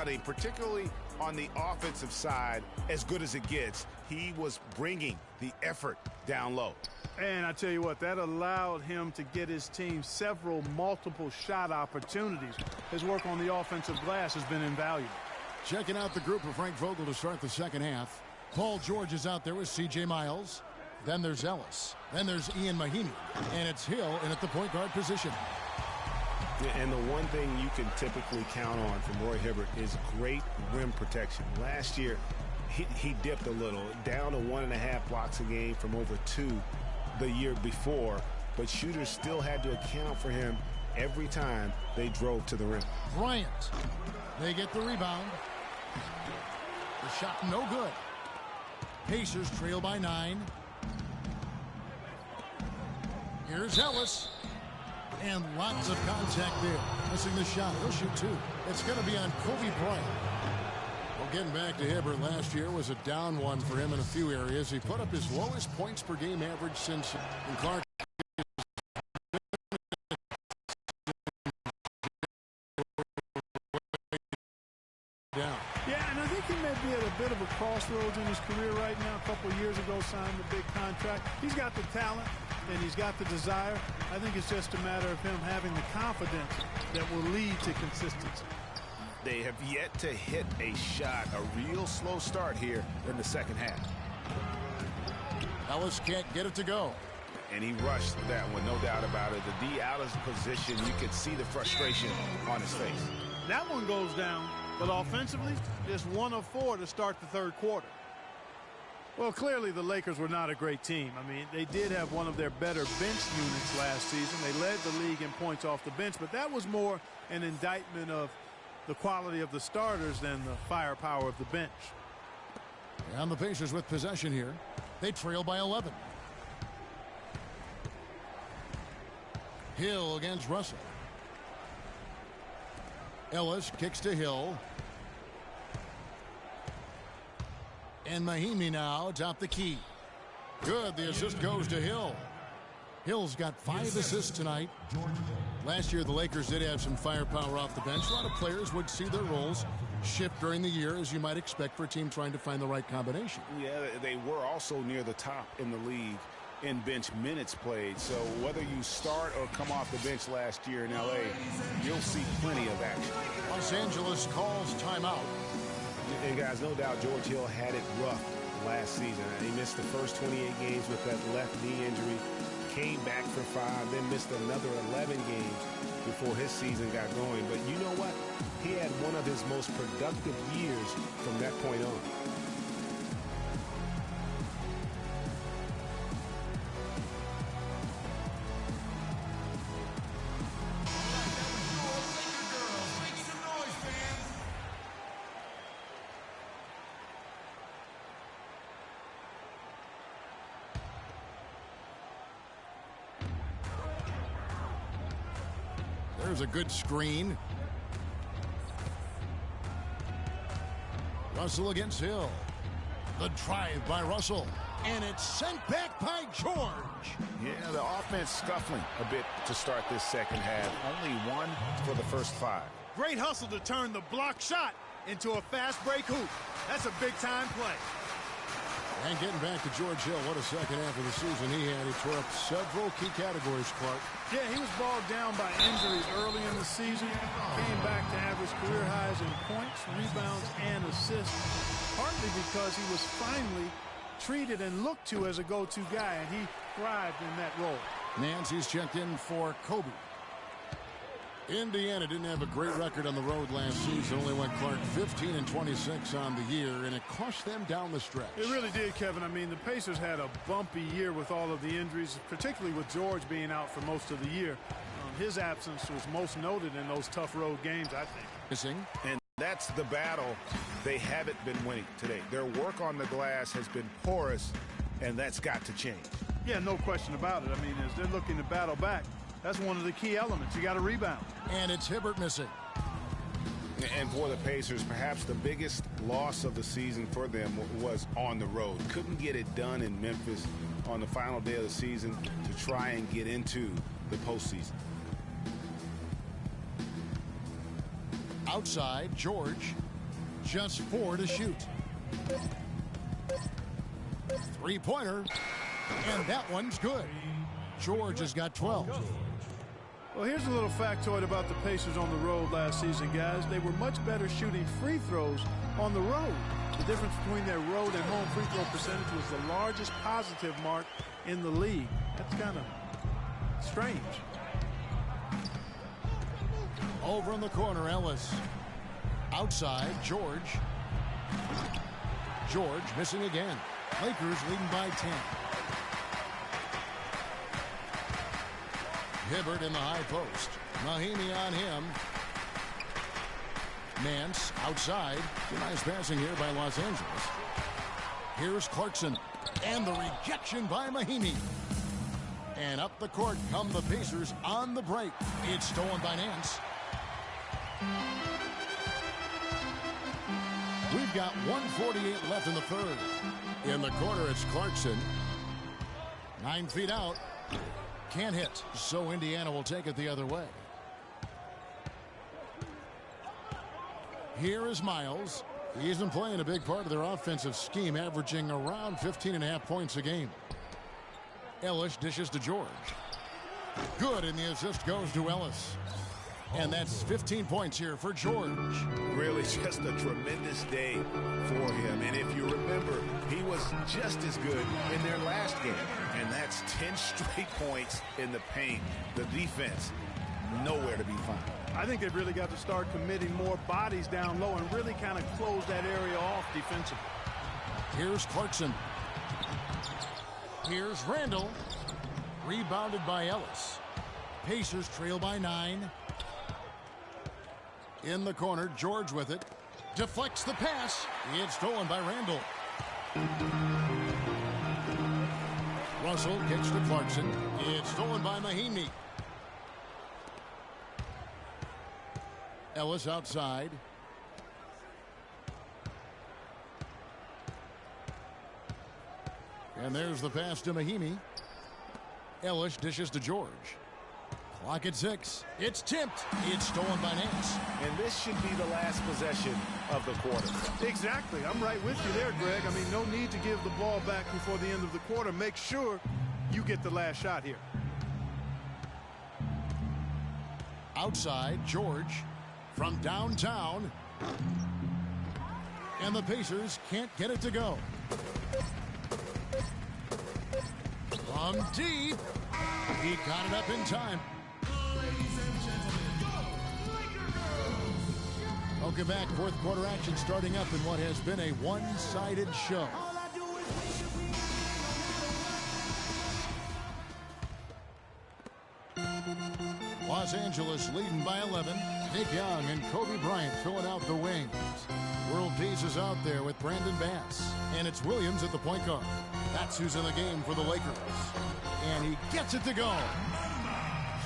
outing, particularly on the offensive side, as good as it gets. He was bringing the effort down low. And I tell you what, that allowed him to get his team several multiple shot opportunities. His work on the offensive glass has been invaluable. Checking out the group of Frank Vogel to start the second half. Paul George is out there with C.J. Miles. Then there's Ellis. Then there's Ian Mahinmi. And it's Hill in at the point guard position. And the one thing you can typically count on from Roy Hibbert is great rim protection. Last year, he dipped a little, down to 1.5 blocks a game from over 2 the year before, but shooters still had to account for him every time they drove to the rim. Bryant. They get the rebound. The shot no good. Pacers trail by 9. Here's Ellis. And lots of contact there. Missing the shot. He'll shoot 2. It's going to be on Kobe Bryant. Well, getting back to Hibbert, last year was a down one for him in a few areas. He put up his lowest points per game average since Clark. Be at a bit of a crossroads in his career right now. A couple of years ago, signed a big contract. He's got the talent and he's got the desire. I think it's just a matter of him having the confidence that will lead to consistency. They have yet to hit a shot, a real slow start here in the second half. Ellis can't get it to go. And he rushed that one, no doubt about it. The D out of position, you could see the frustration on his face. That one goes down. But offensively, just 1 of 4 to start the third quarter. Well, clearly the Lakers were not a great team. I mean, they did have one of their better bench units last season. They led the league in points off the bench, but that was more an indictment of the quality of the starters than the firepower of the bench. And the Pacers with possession here. They trail by 11. Hill against Russell. Ellis kicks to Hill. And Mahinmi now atop the key. Good. The assist goes to Hill. Hill's got 5 assists tonight. Last year, the Lakers did have some firepower off the bench. A lot of players would see their roles shift during the year, as you might expect for a team trying to find the right combination. Yeah, they were also near the top in the league in bench minutes played. So whether you start or come off the bench last year in L.A., you'll see plenty of action. Los Angeles calls timeout. And guys, no doubt George Hill had it rough last season. He missed the first 28 games with that left knee injury, came back for 5, then missed another 11 games before his season got going. But you know what? He had one of his most productive years from that point on. There's a good screen. Russell against Hill. The drive by Russell. And it's sent back by George. Yeah, the offense scuffling a bit to start this second half. Only 1 for the first 5. Great hustle to turn the block shot into a fast break hoop. That's a big-time play. And getting back to George Hill, what a second half of the season he had. He tore up several key categories, Clark. Yeah, he was bogged down by injuries early in the season. Came back to average career highs in points, rebounds, and assists. Partly because he was finally treated and looked to as a go-to guy, and he thrived in that role. Nancy's checked in for Kobe. Indiana didn't have a great record on the road last season. Only went, Clark, 15-26 on the year, and it cost them down the stretch. It really did, Kevin. I mean, the Pacers had a bumpy year with all of the injuries, particularly with George being out for most of the year. His absence was most noted in those tough road games, I think. Missing. And that's the battle they haven't been winning today. Their work on the glass has been porous, and that's got to change. Yeah, no question about it. I mean, as they're looking to battle back, that's one of the key elements. You got to rebound. And it's Hibbert missing. And for the Pacers, perhaps the biggest loss of the season for them was on the road. Couldn't get it done in Memphis on the final day of the season to try and get into the postseason. Outside, George. Just 4 to shoot. Three-pointer. And that one's good. George has got 12. Well, here's a little factoid about the Pacers on the road last season, guys. They were much better shooting free throws on the road. The difference between their road and home free throw percentage was the largest positive mark in the league. That's kind of strange. Over in the corner, Ellis. Outside, George. George missing again. Lakers leading by 10. Hibbert in the high post. Mahinmi on him. Nance outside. Nice passing here by Los Angeles. Here's Clarkson. And the rejection by Mahinmi. And up the court come the Pacers on the break. It's stolen by Nance. We've got 1:48 left in the third. In the corner, it's Clarkson. 9 feet out. Can't hit, so Indiana will take it the other way. Here is Miles. He's been playing a big part of their offensive scheme, averaging around 15.5 points a game. Ellis dishes to George. Good, and the assist goes to Ellis. And that's 15 points here for George. Really just a tremendous day for him. And if you remember, he was just as good in their last game. And that's 10 straight points in the paint. The defense, nowhere to be found. I think they've really got to start committing more bodies down low and really kind of close that area off defensively. Here's Clarkson. Here's Randall. Rebounded by Ellis. Pacers trail by 9. In the corner, George with it. Deflects the pass. It's stolen by Randall. Russell kicks to Clarkson. It's stolen by Mahinmi. Ellis outside. And there's the pass to Mahinmi. Ellis dishes to George. Clock at 6. It's tipped. It's stolen by Nance. And this should be the last possession of the quarter. Exactly. I'm right with you there, Greg. I mean, no need to give the ball back before the end of the quarter. Make sure you get the last shot here. Outside, George from downtown. And the Pacers can't get it to go. From deep. He got it up in time. Welcome back. Fourth quarter action starting up in what has been a one-sided show. Los Angeles leading by 11. Nick Young and Kobe Bryant filling out the wings. World Peace is out there with Brandon Bass. And it's Williams at the point guard. That's who's in the game for the Lakers. And he gets it to go.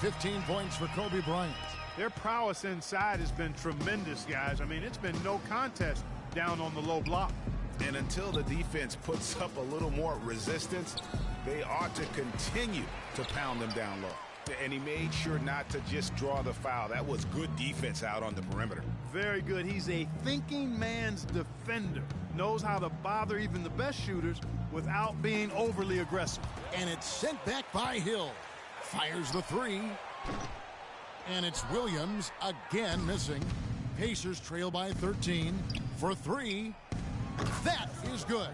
15 points for Kobe Bryant. Their prowess inside has been tremendous, guys. I mean, it's been no contest down on the low block. And until the defense puts up a little more resistance, they ought to continue to pound them down low. And he made sure not to just draw the foul. That was good defense out on the perimeter. Very good. He's a thinking man's defender. Knows how to bother even the best shooters without being overly aggressive. And it's sent back by Hill. Fires the 3. And it's Williams again missing. Pacers trail by 13 for 3. That is good.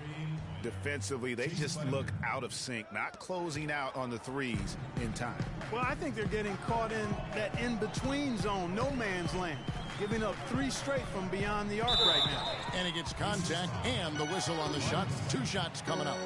Defensively, they just look out of sync, not closing out on the threes in time. Well, I think they're getting caught in that in-between zone, no man's land, giving up 3 straight from beyond the arc right now. And he gets contact and the whistle on the shot. 2 shots coming up.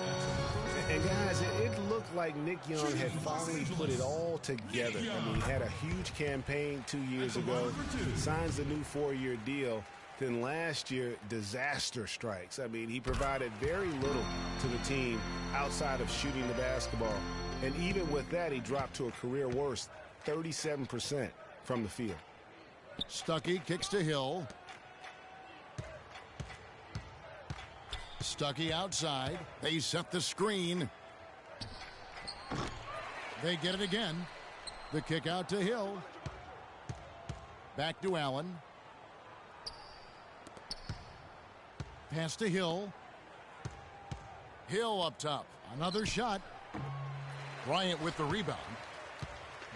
And guys, it looked like Nick Young had finally put it all together. I mean, he had a huge campaign 2 years ago, signs a new 4-year deal. Then last year, disaster strikes. I mean, he provided very little to the team outside of shooting the basketball. And even with that, he dropped to a career worst, 37% from the field. Stuckey kicks to Hill. Stuckey outside. They set the screen. They get it again. The kick out to Hill. Back to Allen. Pass to Hill. Hill up top. Another shot. Bryant with the rebound.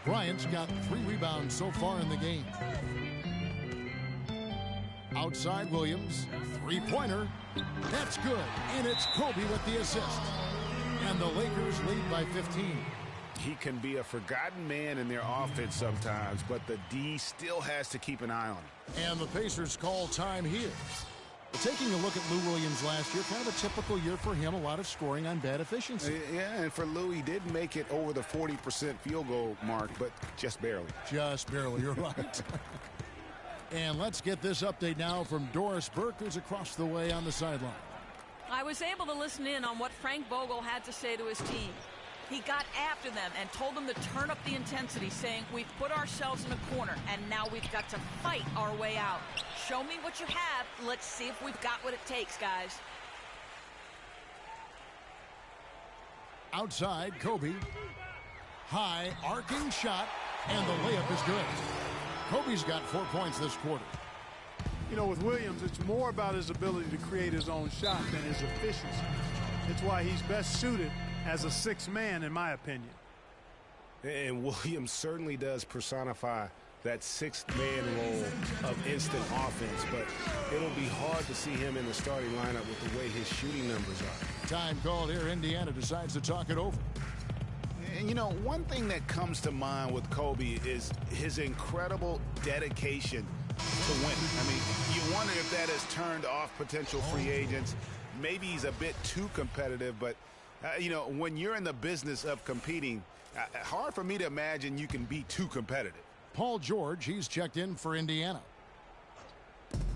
Bryant's got 3 rebounds so far in the game. Outside Williams. Three-pointer. That's good. And it's Kobe with the assist. And the Lakers lead by 15. He can be a forgotten man in their offense sometimes, but the D still has to keep an eye on him. And the Pacers call time here. Taking a look at Lou Williams last year, kind of a typical year for him, a lot of scoring on bad efficiency. Yeah, and for Lou, he did make it over the 40% field goal mark, but just barely. Just barely, you're right. And let's get this update now from Doris Burke, who's across the way on the sideline. I was able to listen in on what Frank Vogel had to say to his team. He got after them and told them to turn up the intensity, saying, we've put ourselves in a corner, and now we've got to fight our way out. Show me what you have. Let's see if we've got what it takes, guys. Outside, Kobe. High, arcing shot, and the layup is good. Kobe's got 4 points this quarter. You know, with Williams, it's more about his ability to create his own shot than his efficiency. It's why he's best suited as a 6th man, in my opinion. And Williams certainly does personify that 6th man role of instant offense, but it'll be hard to see him in the starting lineup with the way his shooting numbers are. Time called here. Indiana decides to talk it over. And, you know, one thing that comes to mind with Kobe is his incredible dedication to win. I mean, you wonder if that has turned off potential free agents. Maybe he's a bit too competitive, but you know, when you're in the business of competing, hard for me to imagine you can be too competitive. Paul George, he's checked in for Indiana.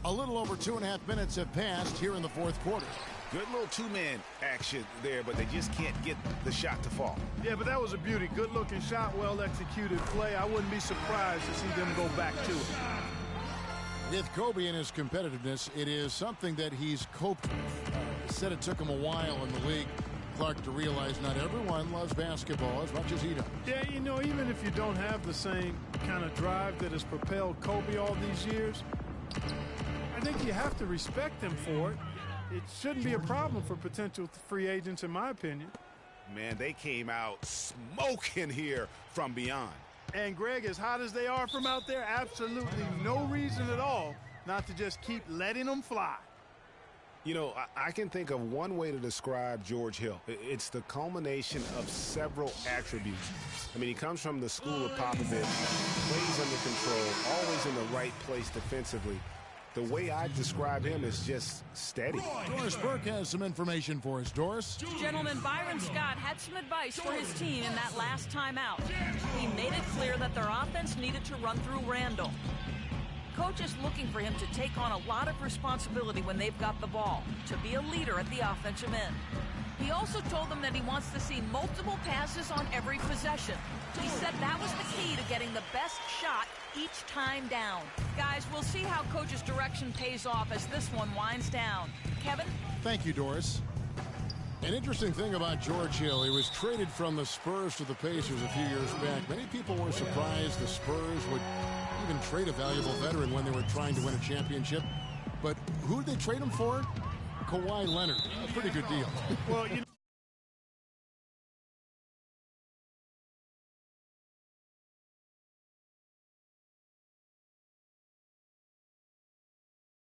A little over 2.5 minutes have passed here in the 4th quarter. Good little 2-man action there, but they just can't get the shot to fall. Yeah, but that was a beauty. Good-looking shot, well-executed play. I wouldn't be surprised to see them go back to it. With Kobe and his competitiveness, it is something that he's coped with. Said it took him a while in the league, Clark, to realize not everyone loves basketball as much as he does. Yeah, you know, even if you don't have the same kind of drive that has propelled Kobe all these years, I think you have to respect him for it. It shouldn't be a problem for potential free agents, in my opinion. Man, they came out smoking here from beyond. And, Greg, as hot as they are from out there, absolutely no reason at all not to just keep letting them fly. You know, I can think of one way to describe George Hill. It's the culmination of several attributes. I mean, he comes from the school of Popovich, plays under control, always in the right place defensively. The way I describe him is just steady. Doris Burke has some information for us. Doris? Gentlemen, Byron Scott had some advice for his team in that last timeout. He made it clear that their offense needed to run through Randall. Coach is looking for him to take on a lot of responsibility when they've got the ball, to be a leader at the offensive end. He also told them that he wants to see multiple passes on every possession. He said that was the key to getting the best shot each time down. Guys, we'll see how Coach's direction pays off as this one winds down. Kevin? Thank you, Doris. An interesting thing about George Hill, he was traded from the Spurs to the Pacers a few years back. Many people were surprised the Spurs would even trade a valuable veteran when they were trying to win a championship. But who did they trade him for? Kawhi Leonard. A pretty good deal. Well, you